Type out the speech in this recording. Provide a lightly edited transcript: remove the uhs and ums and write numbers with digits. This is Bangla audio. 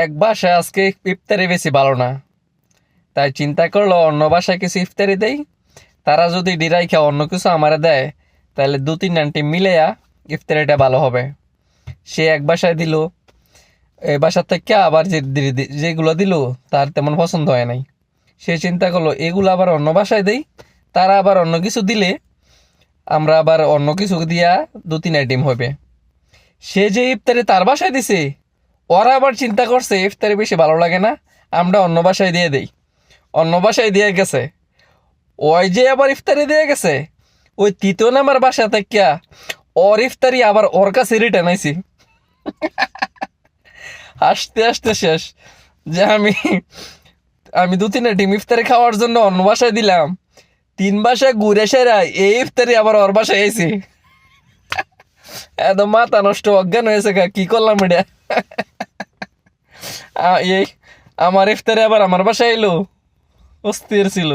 এক বাসায় আজকে ইফতারি বেশি ভালো না, তাই চিন্তা করলো অন্য বাসায় কিছু ইফতারি দেই। তারা যদি ডিরাই খায় অন্য কিছু আমারে দেয়, তাহলে 2-3 আন্টি মিলেয়া ইফতারিটা ভালো হবে। সে এক বাসায় দিল, এই বাসার থেকে আবার যেগুলো দিল তার তেমন পছন্দ হয় নাই। সে চিন্তা করলো এগুলো আবার অন্য বাসায় দেই, তারা আবার অন্য কিছু দিলে আমরা আবার অন্য কিছু দিয়া 2-3 আইটেম হবে। সে যে ইফতারি তার বাসায় দিছে, ওরা আবার চিন্তা করছে ইফতারি বেশি ভালো লাগে না, আমরা অন্য বাসায় দিয়ে দেই। অন্য বাসায় দিয়ে গেছে, ওই যে আবার ইফতারি দিয়ে গেছে, ওই তৃতীয় নাম্বার বাসা থেকে ওর ইফতারি আবার ওর কাছে রিটার্ন আইছি। আসতে আসতে শেষ যে আমি আমি 2-3 আইটেম ইফতারি খাওয়ার জন্য অন্য বাসায় দিলাম, 3 বাসায় ঘুরে সেরা এই ইফতারি আবার ওর বাসায় আইছি। এত মাথা নষ্ট, অজ্ঞান হয়েছে কি করলাম এটা। এই আমার ইফতারে আবার আমার বাসায় এলো, অস্থির ছিল।